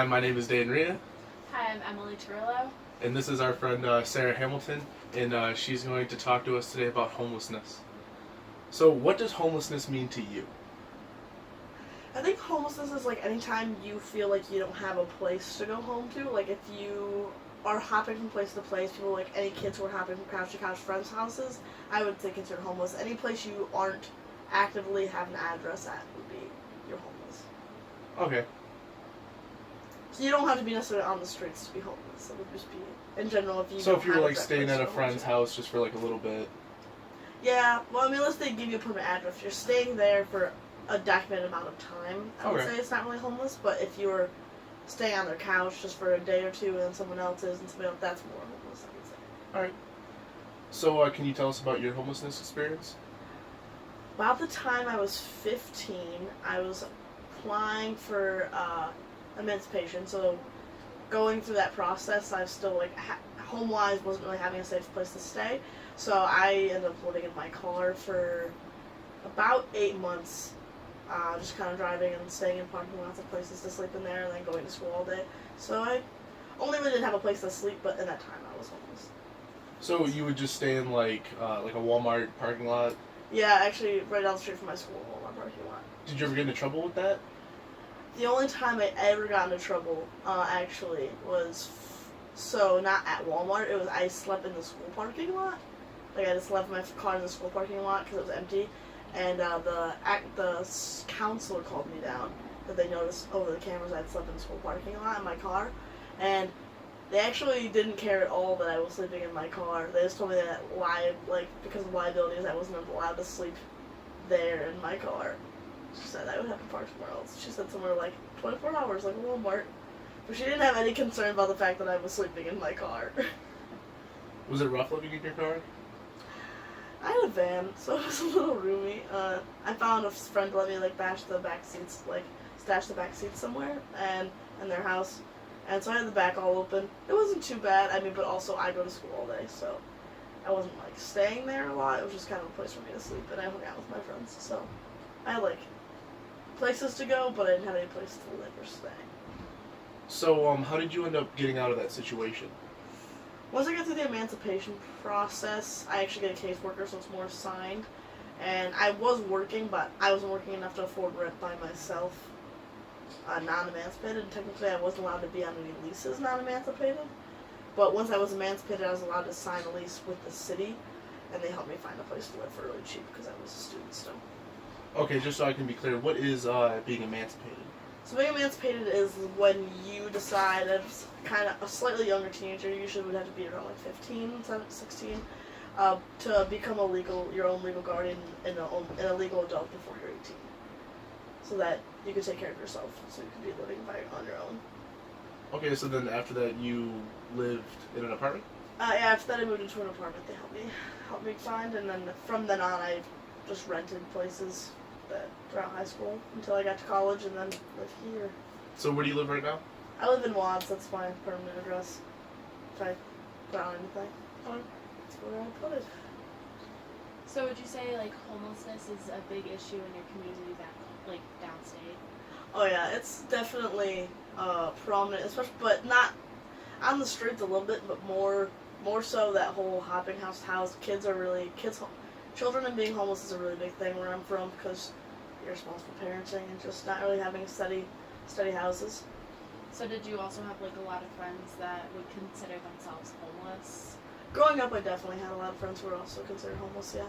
Hi, my name is Dan Rita. Hi, I'm Emily Turillo. And this is our friend Sarah Hamilton, and she's going to talk to us today about homelessness. So, what does homelessness mean to you? I think homelessness is like anytime you feel like you don't have a place to go home to. Like if you are hopping from place to place, people like any kids who are hopping from couch to couch friends' houses, I would say considered homeless. Any place you aren't actively have an address at would be you're homeless. Okay. So you don't have to be necessarily on the streets to be homeless. It would just be in general if you. So if don't you're have like staying at a friend's house just for like a little bit. Yeah, well, I mean, unless they give you a permanent address, if you're staying there for a documented amount of time, I would say it's not really homeless. But if you're staying on their couch just for a day or two and then someone else is and somebody else, that's more homeless, I would say. Alright. So can you tell us about your homelessness experience? About the time I was 15, I was applying for emancipation. So going through that process, I was still like home-wise wasn't really having a safe place to stay. So I ended up living in my car for about 8 months, just kind of driving and staying in parking lots of places to sleep in there and then going to school all day. So I only really didn't have a place to sleep, but in that time I was homeless. So you would just stay in like a Walmart parking lot? Yeah, actually right down the street from my school, Walmart parking lot. Did you ever get into trouble with that? The only time I ever got into trouble, actually, was not at Walmart. It was I slept in the school parking lot. Like I just left my car in the school parking lot because it was empty, and the counselor called me down that they noticed over the cameras I'd slept in the school parking lot in my car, and they actually didn't care at all that I was sleeping in my car. They just told me that because of liabilities I wasn't allowed to sleep there in my car. She said I would have to park somewhere else. She said somewhere like 24 hours, like Walmart. But she didn't have any concern about the fact that I was sleeping in my car. Was it rough living in your car? I had a van, so it was a little roomy. I found a friend to let me stash the back seats somewhere, and in their house. And so I had the back all open. It wasn't too bad, but also I go to school all day, so I wasn't staying there a lot. It was just kind of a place for me to sleep, and I hung out with my friends. So I had places to go, but I didn't have any place to live or stay. So how did you end up getting out of that situation? Once I got through the emancipation process, I actually get a caseworker, so it's more assigned. And I was working, but I wasn't working enough to afford rent by myself, non-emancipated. Technically, I wasn't allowed to be on any leases non-emancipated. But once I was emancipated, I was allowed to sign a lease with the city, and they helped me find a place to live for really cheap because I was a student still. Okay, just so I can be clear, what is being emancipated? So being emancipated is when you decide, as kind of a slightly younger teenager, you usually would have to be around 15, 16, to become your own legal guardian and a legal adult before you're 18. So that you can take care of yourself, so you can be living on your own. Okay, so then after that you lived in an apartment? Yeah, after that I moved into an apartment they helped me find, and then from then on I just rented places throughout high school until I got to college and then lived here. So where do you live right now? I live in Watts, that's my permanent address. If I put on anything, that's where I put it. So would you say homelessness is a big issue in your community downstate? Oh yeah, it's definitely prominent, especially, but not on the streets a little bit, but more so that whole hopping house to house. Children and being homeless is a really big thing where I'm from because you're responsible for parenting and just not really having steady houses. So did you also have a lot of friends that would consider themselves homeless? Growing up, I definitely had a lot of friends who were also considered homeless, yeah.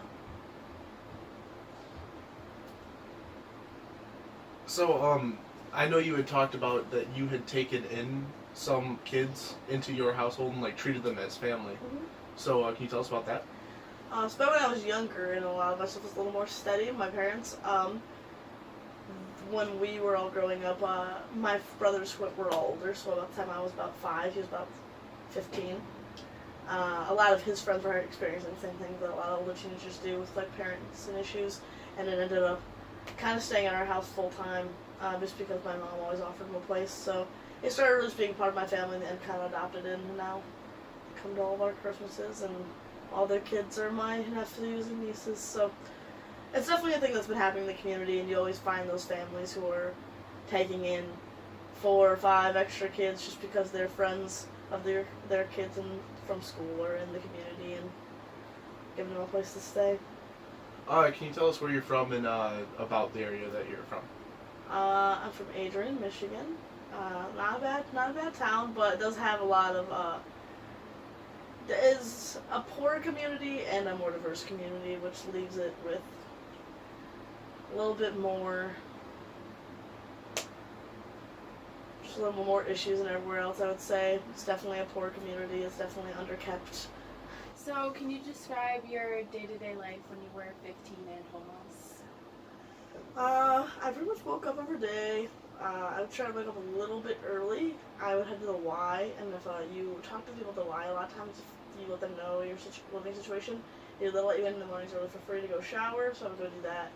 So, I know you had talked about that you had taken in some kids into your household and treated them as family. Mm-hmm. So, can you tell us about that? So when I was younger and a lot of my stuff was a little more steady, my parents, when we were all growing up, my brothers were all older, so by the time I was about 5, he was about 15. A lot of his friends were experiencing the same thing that a lot of older teenagers do with parents and issues, and it ended up kind of staying at our house full time, just because my mom always offered him a place. So it started really just being part of my family and kind of adopted in, and now they come to all of our Christmases, and all their kids are my nephews and nieces. So it's definitely a thing that's been happening in the community, and you always find those families who are taking in 4 or 5 extra kids just because they're friends of their kids from school or in the community, and giving them a place to stay. Can you tell us where you're from and about the area that you're from? I'm from Adrian, Michigan. Not a bad town, but it does have a lot of. There is a poorer community and a more diverse community, which leaves it with a little bit more, just a little more issues than everywhere else. I would say it's definitely a poor community. It's definitely underkept. So, can you describe your day-to-day life when you were 15 and homeless? I pretty much woke up every day. I would try to wake up a little bit early. I would head to the Y, and if you talk to people at the Y, a lot of times if you let them know your living situation, they'll let you in the mornings early for free to go shower, so I would go do that.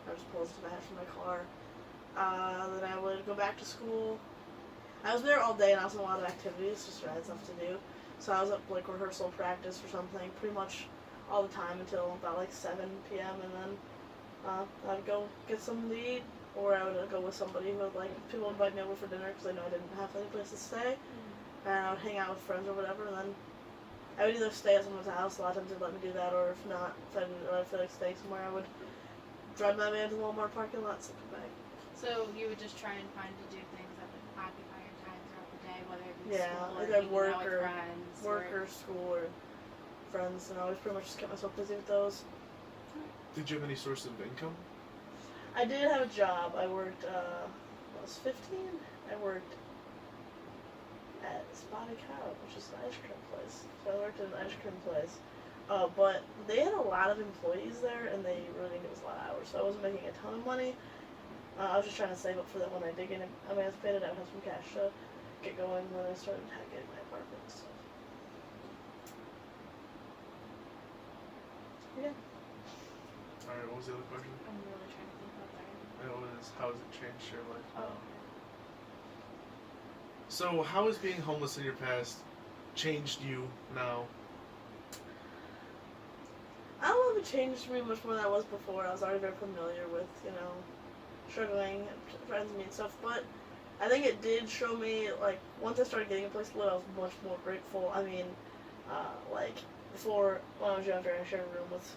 I would just pull stuff I had from my car. Then I would go back to school. I was there all day, and I was in a lot of activities, just I had stuff to do. So I was at like rehearsal practice or something pretty much all the time until about like 7 p.m. and then I'd go get something to eat, or I would go with somebody who would like people would invite me over for dinner because they know I didn't have any place to stay, and I would hang out with friends or whatever, and then I would either stay at someone's house. A lot of times they'd let me do that, or if not, if I feel like staying somewhere, I would drive my van to the Walmart parking lot, sit back. So you would just try and find to do things that would occupy your time throughout the day, whether it be Yeah, school or either hanging work out with or friends. work or school or friends, and I always pretty much just kept myself busy with those. Did you have any source of income? I did have a job. I worked, when I was 15, I worked at Spotted Cow, which is an ice cream place. So I worked at an ice cream place. But they had a lot of employees there, and they really didn't give us a lot of hours. So I wasn't making a ton of money. I was just trying to save up for that when I did get emancipated. I would have some cash to get going when I started getting my apartment and stuff. Yeah. Alright, what was the other question? I'm really trying to think about that. It was, how has it changed your life? Oh. So, how has being homeless in your past changed you now? I don't know if it changed me much more than I was before. I was already very familiar with, struggling, trying to meet stuff. But I think it did show me, like, once I started getting a place to live, I was much more grateful. I mean, like, before, when I was younger, I shared a room with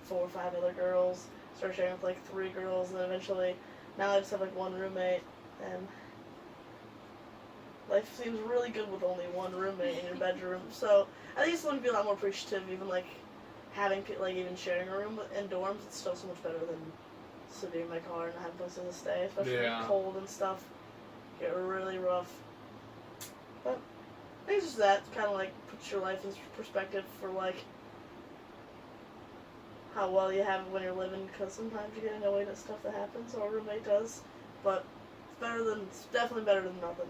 4 or 5 other girls. Started sharing with, like, 3 girls, and then eventually, now I just have, like, 1 roommate, and life seems really good with only 1 roommate in your bedroom. So I think it's going to be a lot more appreciative, even, like, having, like, even sharing a room in dorms. It's still so much better than sitting in my car and not having places to stay, especially when it's cold and stuff. Get really rough. But I think it's just that, kind of, like, puts your life in perspective for, like, how well you have it when you're living, because sometimes you get annoyed at stuff that happens, or a roommate does. But it's definitely better than nothing.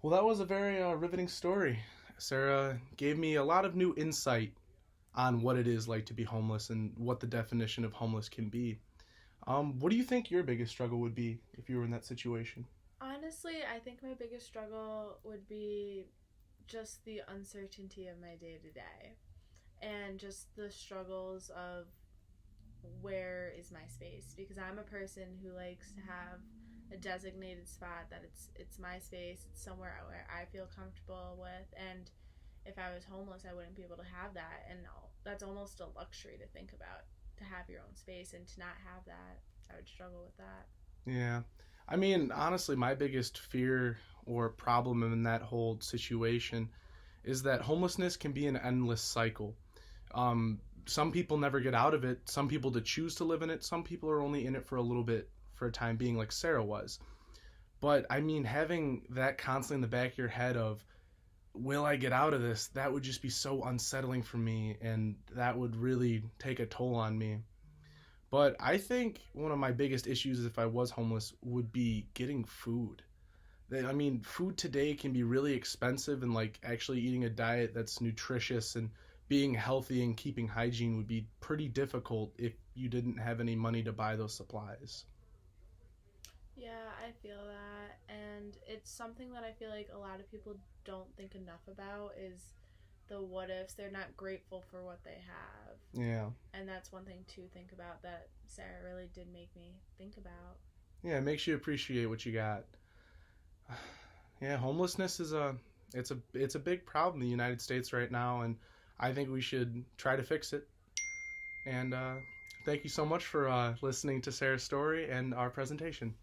Well, that was a very riveting story. Sarah gave me a lot of new insight on what it is like to be homeless and what the definition of homeless can be. What do you think your biggest struggle would be if you were in that situation? Honestly, I think my biggest struggle would be just the uncertainty of my day to day and just the struggles of where is my space, because I'm a person who likes to have a designated spot that it's my space, it's somewhere where I feel comfortable with, and if I was homeless I wouldn't be able to have that, and that's almost a luxury to think about, to have your own space, and to not have that, I would struggle with that. Yeah. I mean, honestly, my biggest fear or problem in that whole situation is that homelessness can be an endless cycle. Some people never get out of it. Some people to choose to live in it. Some people are only in it for a little bit, for a time being, like Sarah was. But I mean, having that constantly in the back of your head of, will I get out of this? That would just be so unsettling for me, and that would really take a toll on me. But I think one of my biggest issues if I was homeless would be getting food. I mean, food today can be really expensive, and like actually eating a diet that's nutritious and being healthy and keeping hygiene would be pretty difficult if you didn't have any money to buy those supplies. Yeah, I feel that, and it's something that I feel like a lot of people don't think enough about, is the what ifs. They're not grateful for what they have. Yeah. And that's one thing to think about that Sarah really did make me think about. Yeah, it makes you appreciate what you got. Yeah, homelessness is a big problem in the United States right now, and I think we should try to fix it. And thank you so much for listening to Sarah's story and our presentation.